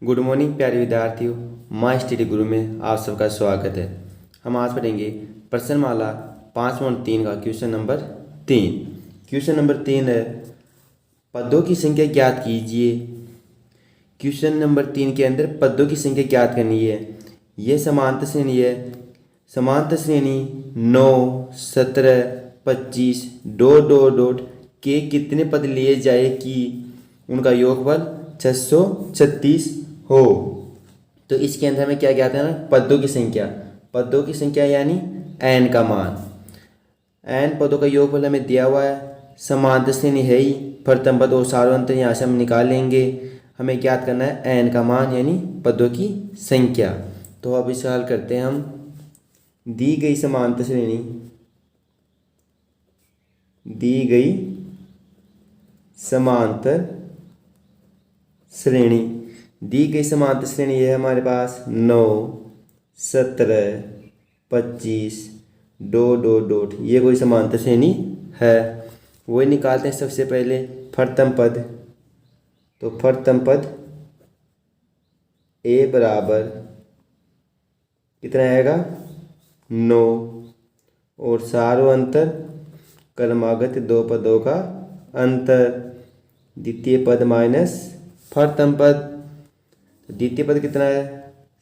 Good morning प्यारे विद्यार्थियों। My study गुरु में आप सबका स्वागत है। हम आज पढ़ेंगे प्रश्नमाला 5.3 का क्वेश्चन नंबर 3। क्वेश्चन नंबर 3 है, पदों की संख्या ज्ञात कीजिए। क्वेश्चन नंबर 3 के अंदर पदों की संख्या ज्ञात करनी है। यह समांतर श्रेणी है। समांतर श्रेणी 9, 17, 25 डॉट डॉट डॉट के कितने पद लिए जाए कि उनका योगफल 636 हो। तो इसके अंदर हमें क्या ज्ञात है ना, पदों की संख्या। पदों की संख्या यानी n का मान। n पदों का योगफल हमें दिया हुआ है। समांतर श्रेणी है ही, प्रथम पद और सार्वंतर यहाँ से हम निकाल लेंगे। हमें ज्ञात करना है n का मान यानी पदों की संख्या। तो अब इसे हल करते हैं हम। दी गई समांतर श्रेणी, दी गई समांतर श्रेणी, दी गई समांतर श्रेणी है हमारे पास 9, 17, 25 डॉट डॉट डॉट। ये कोई समांतर श्रेणी है। वही निकालते हैं सबसे पहले प्रथम पद। तो प्रथम पद a बराबर कितना आएगा 9 और सार्वंतर क्रमागत दो पदों का अंतर। द्वितीय पद माइनस प्रथम पद। द्वितीय पद कितना है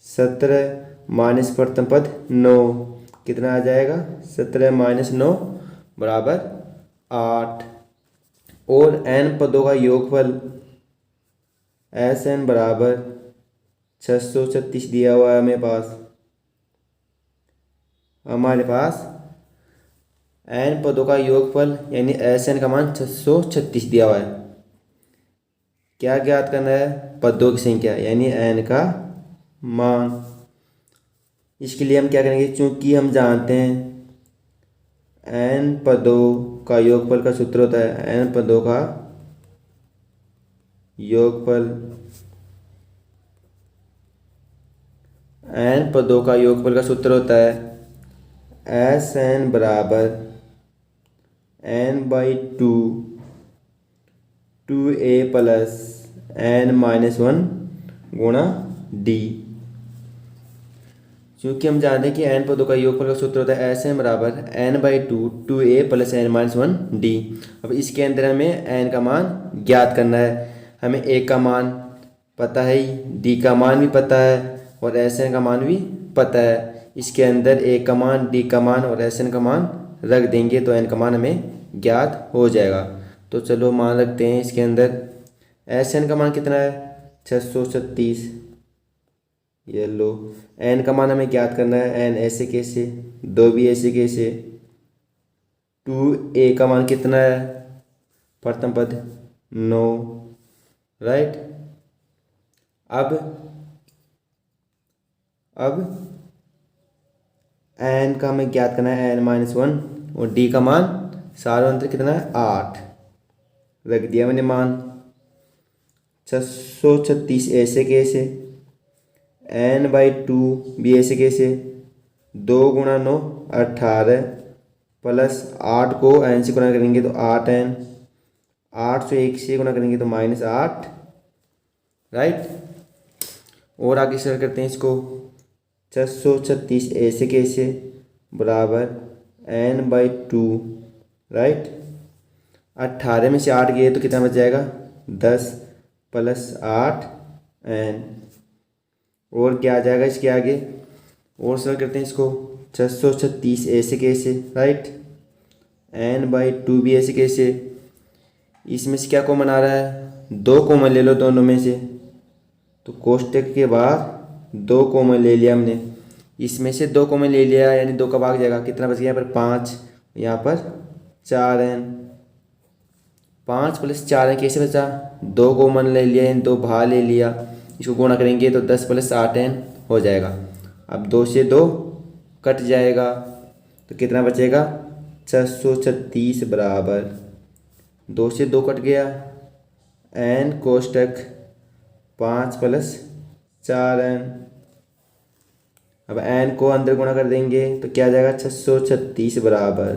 17 माइनस प्रथम पद 9, कितना आ जाएगा 17 माइनस 9 बराबर 8। और n पदों का योगफल Sn बराबर 636 दिया हुआ है हमारे पास n पदों का योगफल यानी Sn का मान 636 दिया हुआ है। क्या ज्ञात करना है, पदों की संख्या यानी n का मान। इसके लिए हम क्या करेंगे, चूंकि हम जानते हैं n पदों का योगफल का सूत्र होता है n पदों का योगफल, n पदों का योगफल का सूत्र होता है Sn बराबर n/2 2a प्लस n-1 गुणा d। क्योंकि हम जानते हैं कि n पदों का योगफल का सूत्र होता है Sn बराबर n/2 2a plus n-1 d। अब इसके अंदर हमें n का मान ज्ञात करना है। हमें a का मान पता है ही, d का मान भी पता है और Sn का मान भी पता है। इसके अंदर a का मान, d का मान और Sn का मान रख देंगे तो n का मान हमें ज्ञात हो जाएगा। तो चलो मान रखते हैं इसके अंदर। Sn का मान कितना है 636। ये लो, n का मान हमें ज्ञात करना है। n ऐसे कैसे, 2 भी ऐसे कैसे। 2a का मान कितना है, प्रथम पद 9, राइट। अब n का हमें ज्ञात करना है n-1 और d का मान सार्वंतर कितना है 8, रख दिया मैंने मान। 636 ऐसे कैसे, n/2 भी ऐसे कैसे, 2 गुणा 9 18 प्लस 8 को n से गुणा करेंगे तो 8n, 8 से 1 से गुणा करेंगे तो -8, राइट। और आगे शेयर करते हैं इसको। 636 ऐसे कैसे बराबर n/2, राइट। 18 में से 8 गए तो कितना बच जाएगा 10 प्लस 8n। और क्या आ जाएगा इसके आगे, और सरल करते हैं इसको। 636 ऐसे कैसे, राइट। n/2 भी ऐसे कैसे। इसमें से क्या कॉमन आ रहा है, 2 कॉमन ले लो दोनों में से। तो कोष्टक के बाहर 2 कॉमन ले लिया हमने। इसमें से 2 कॉमन ले लिया यानी 2 का भाग जाएगा, कितना बच गया यहाँ पर 5, यहाँ पर 4n। 5 प्लस 4n कैसे बचा, 2 कॉमन ले लिया यानी 2 भाग ले लिया। इसको गुणा करेंगे तो 10 प्लस 8n हो जाएगा। अब 2 से 2 कट जाएगा तो कितना बचेगा 636 बराबर 2 से 2 कट गया n कोष्टक 5 प्लस 4n। अब n को अंदर गुणा कर देंगे तो क्या आ जाएगा 636 बराबर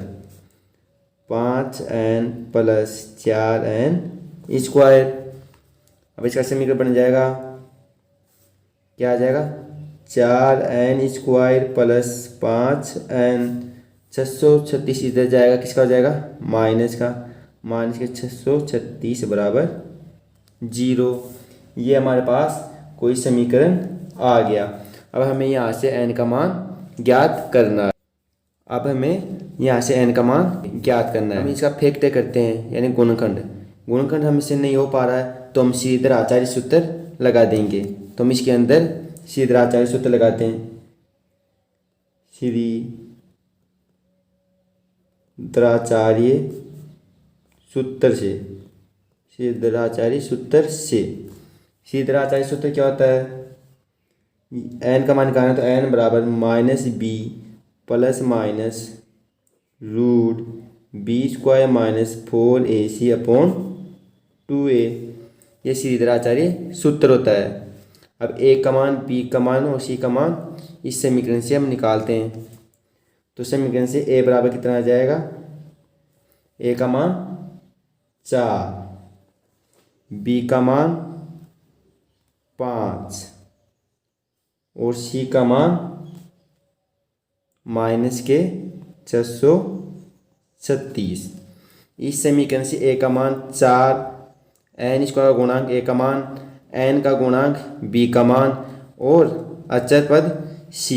5n प्लस 4n स्क्वायर। अब इसका समीकरण बन जाएगा क्या आ जाएगा 4n² प्लस 5n 636 इधर जाएगा, किसका हो जाएगा माइनस का, माइनस के 636 बराबर 0। ये हमारे पास कोई समीकरण आ गया। अब हमें यहाँ से n का मान ज्ञात करना है। अब हमें यहाँ से n का मान ज्ञात करना है। हम इसका फैक्टर करते हैं यानी गुणनखंड। गुणनखंड हमसे नहीं हो पा रहा है तो हम सीधे आचार्य सूत्र लगा देंगे। तो हम इसके अंदर सीधे आचार्य सूत्र लगाते हैं। सीधराचार्य सूत्र से, सीधराचार्य सूत्र से, सीधराचार्य सूत्र क्या होता है, n का मान निकालना तो n बराबर -b plus minus root b² minus 4ac upon 2a। ये सीधराचार्य सूत्र होता है। अब a का मान, b का मान और c का मान इस समीकरण से हम निकालते हैं। तो समीकरण से a बराबर कितना आ जाएगा, a का मान 4, b का मान 5 और c का मान माइनस के 636। इस समीकरण से a का मान 4, n² का गुणांक a का मान, n का गुणांक b का मान और अचर पद c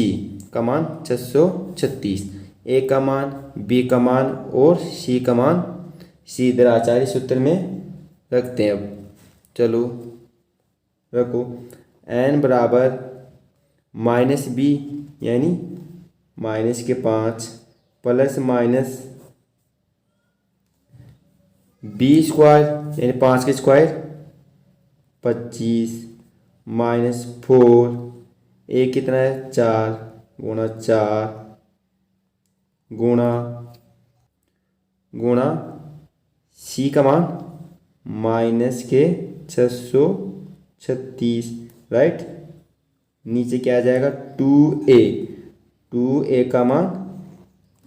का मान 636, a का मान, b का मान और c का मान सीधराचार्य सूत्र में रखते हैं। अब चलो रखो, n बराबर -b यानी माइनस के 5 प्लस माइनस b² यानी 5 के स्क्वायर 25 माइनस 4, a कितना है 4 गुणा 4 गुणा c का मान माइनस के 636, राइट। नीचे क्या आ जाएगा 2a का मान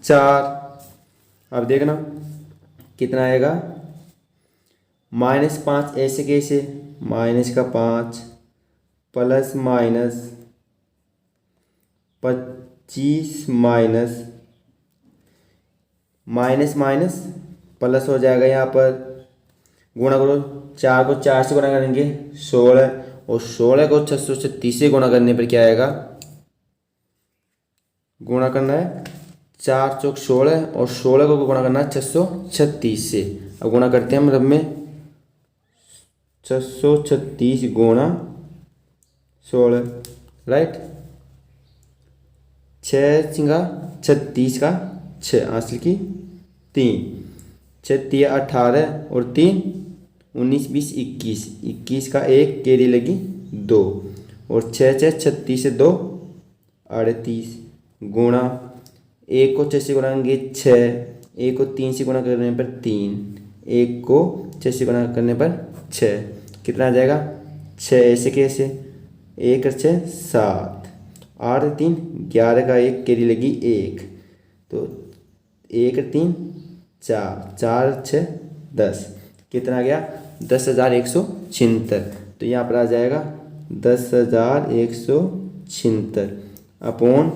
4। अब देखना कितना आएगा, -5 ऐसे कैसे, माइनस का 5 plus minus 25 minus minus minus plus हो जाएगा, यहाँ पर गुणा करो, 4 को 4 से गुणा करेंगे 16 और 16 को 636 से गुणा करने पर क्या आएगा, गुणा करना है 4 चौक 16 और 16 को गुणा करना है 636 से। अब गुणा करते हैं हम, रब में 636 गुणा 16, राइट। 6 36 का 6 हासिल की 3, 6 3 18 और 3 19 20 21, 21 का 1 कैरी लगी 2 और 6 6 36 से 2 38 गुणा 1 को 6 से गुणाएंगे 6, 1 को 3 से गुणा करने पर 3, 1 को 6 से गुणा करने पर 6, कितना आ जाएगा 6 ऐसे कैसे, 1 और 6 7, 8 और 3 11 का 1 कैरी लगी 1, तो 1 और 3 4, 4 और 6 10, कितना आ गया 10,176। तो यहाँ पर आ जाएगा 10,176 अपॉन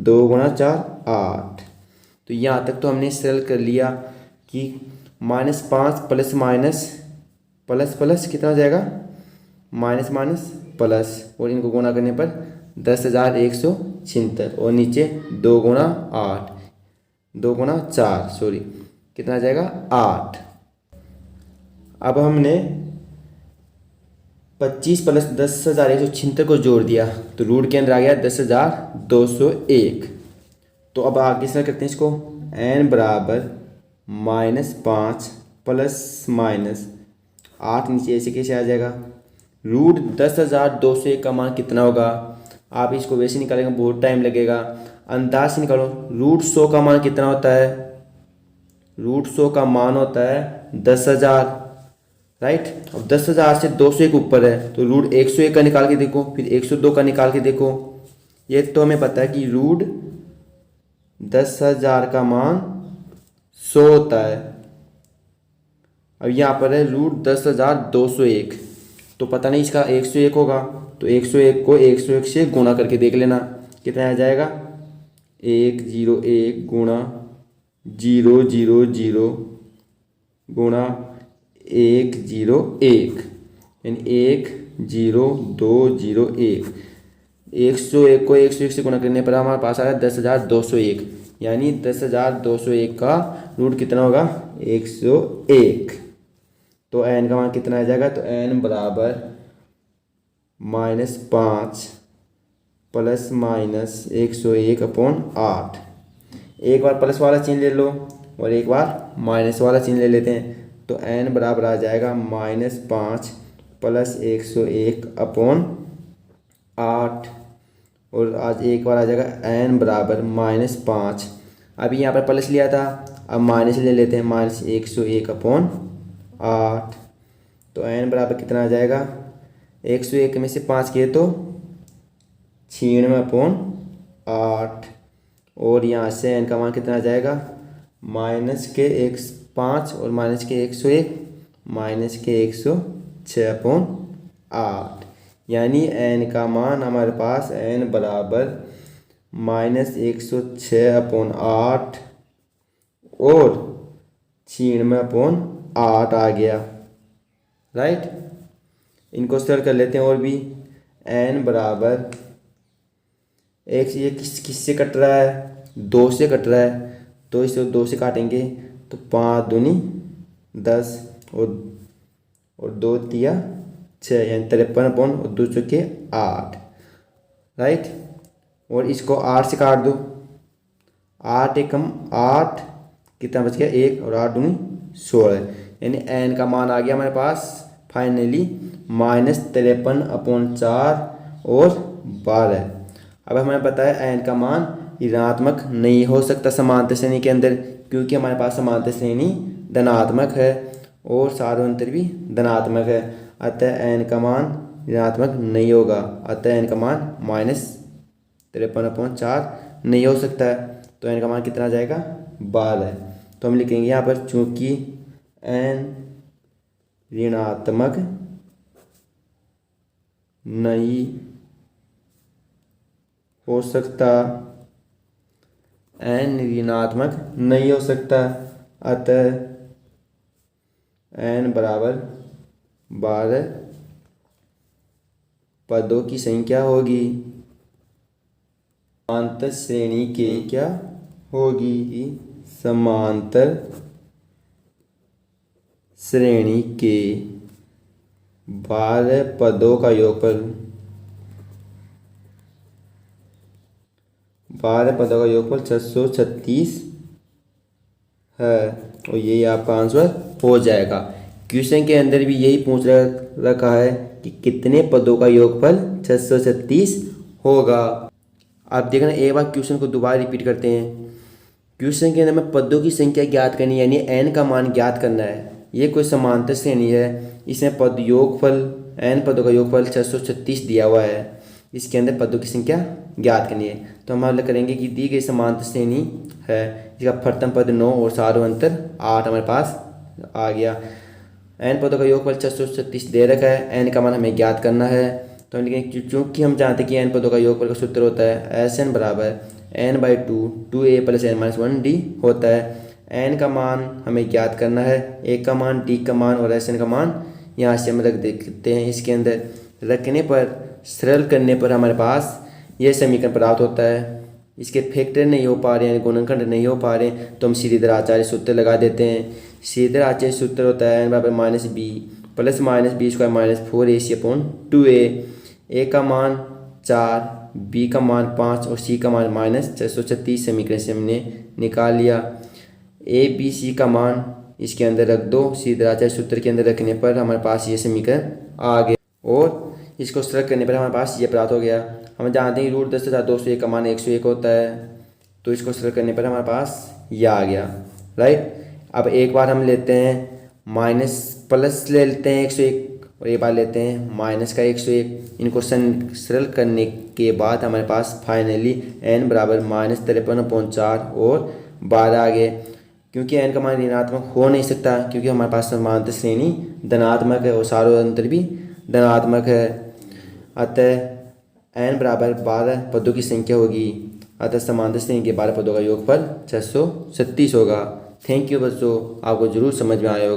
2 गुणा 4 8। तो यहाँ तक तो हमने सरल कर लिया कि -5 प्लस माइनस प्लस प्लस कितना हो जाएगा, माइनस माइनस प्लस, और इनको गुणा करने पर 10,176 और नीचे 2 गुणा 8 2 गुणा 4 सॉरी कितना आ जाएगा 8। अब हमने 25 प्लस 10,176 को जोड़ दिया तो रूट के अंदर आ गया 10,201। तो अब आगे से करते हैं इसको, n बराबर -5 प्लस माइनस 8 नीचे ऐसे कैसे आ जाएगा, रूट 10,201 का मान कितना होगा। आप इसको वैसे निकालेंगे बहुत टाइम लगेगा, अंदाज से निकालो। रूट 100 का मान कितना होता है, रूट 100 का मान होता है 10,000, राइट। अब 10,000 से 201 ऊपर है तो रूट 101 का निकाल के देखो, फिर 102 का निकाल के देखो। ये तो हमें पता है कि रूट 10,000 का मान 100 होता है। अब यहाँ पर है रूट 10,201 तो पता नहीं इसका 101 होगा। तो 101 को 101 से गुणा करके देख लेना कितना आ जाएगा। 101 गुणा 000 गुणा 101 यानी 10201। 101 को 101 से गुणा करने पर हमारे पास आया 10,201 यानी 10,201 का रूट कितना होगा 101। तो n का मान कितना आ जाएगा, तो n बराबर -5 प्लस माइनस 101/8। एक बार प्लस वाला चिन्ह ले लो और एक बार माइनस वाला चिन्ह ले लेते हैं। तो n बराबर आ जाएगा -5 प्लस 101/8 और आज एक बार आ जाएगा n बराबर -5। अभी यहाँ पर प्लस लिया था, अब माइनस ले लेते हैं, -101/8। तो n बराबर कितना आ जाएगा, 101 में से 5 किए तो 96/8 और यहाँ से n का मान कितना आ जाएगा -105 और -101 -106/8 यानी n का मान हमारे पास n बराबर -106/8 और 96/8 आ गया। राइट, इनको सरल कर लेते हैं और भी। n बराबर एक ये किससे कट रहा है, 2 से कट रहा है, तो इसे 2 से काटेंगे तो 5 दूनी 10 और 2 तिया 6 यानी 53 और 2 चौके 8। राइट, और इसको 8 से काट दो, 8 एकम 8 कितना बच गया 1 और 8 दूनी 16 यानी n का मान आ गया हमारे पास फाइनली -53/4 और 12। अब हमें पता है n का मान ऋणात्मक नहीं हो सकता समांतर श्रेणी के अंदर, क्योंकि हमारे पास समांतर श्रेणी धनात्मक है और सार्वंतर भी धनात्मक है, अतः n का मान ऋणात्मक नहीं होगा, अतः n का मान -53/4 नहीं हो सकता है। तो n का मान कितना आ जाएगा 12। तो हम लिखेंगे यहाँ पर चूंकि n ऋणात्मक नहीं हो सकता, n ऋणात्मक नहीं हो सकता, अतः n बराबर 12 पदों की संख्या होगी। समांतर श्रेणी के क्या होगी, समांतर श्रेणी के 12 पदों का योगफल, 12 पदों का योगफल 636 है और यही आपका आंसर हो जाएगा। क्वेश्चन के अंदर भी यही पूछ रखा है कि कितने पदों का योगफल 636 होगा। आप देखना एक बार क्वेश्चन को दोबारा रिपीट करते हैं। क्वेश्चन के अंदर में पदों की संख्या ज्ञात करनी यानी n का मान ज्ञात करना है। ये कोई समांतर श्रेणी है, इसमें पद योगफल n पदों का योगफल 636 दिया हुआ है, इसके अंदर पदों की संख्या ज्ञात करनी है। तो हम हल करेंगे कि दी गई समांतर श्रेणी है जिसका प्रथम पद 9 और सार्वंतर 8 हमारे पास आ गया। n पदों का योगफल 636 दे रखा है, n का मान हमें ज्ञात करना है। तो हम लिखेंगे चूँकि हम जानते हैं कि n पदों का योगफल का सूत्र होता है Sn बराबर n/2 2a + n-1d होता है। n का मान हमें ज्ञात करना है, a का मान, d का मान और Sn का मान यहाँ से हम रख देते हैं। इसके अंदर रखने पर सरल करने पर हमारे पास यह समीकरण प्राप्त होता है। इसके फैक्टर नहीं हो पा रहे हैं, गुणनखंड नहीं हो पा रहे, तो हम श्रीधर आचार्य सूत्र लगा देते हैं। श्रीधर आचार्य सूत्र होता है n बराबर -b plus -b² -4ac/2a। a का मान 4, b का मान 5 और c का मान -636 समीकरण से हमने निकाल लिया। a b c का मान इसके अंदर रख दो, श्रीधर आचार्य सूत्र के अंदर रखने पर हमारे पास ये समीकरण आ गया और इसको सरल करने पर हमारे पास ये प्राप्त हो गया। हम जानते हैं √10,201 का मान 101 होता है, तो इसको सरल करने पर हमारे पास यह आ गया। राइट, अब एक बार हम लेते हैं प्लस ले लेते हैं 101 और एक बार लेते हैं माइनस का 101। इनको सरल करने के बाद हमारे पास फाइनली n बराबर -53/4 और 12 आ गए। क्योंकि n का मान ऋणात्मक हो नहीं सकता, क्योंकि हमारे पास समांतर श्रेणी धनात्मक है और सार्वंतर भी धनात्मक है। अतः n बराबर 12 पदों की संख्या होगी। अतः समांतर श्रेणी के 12 पदों का योगफल 636 होगा। थैंक यू बच्चों, आपको जरूर समझ में आया होगा।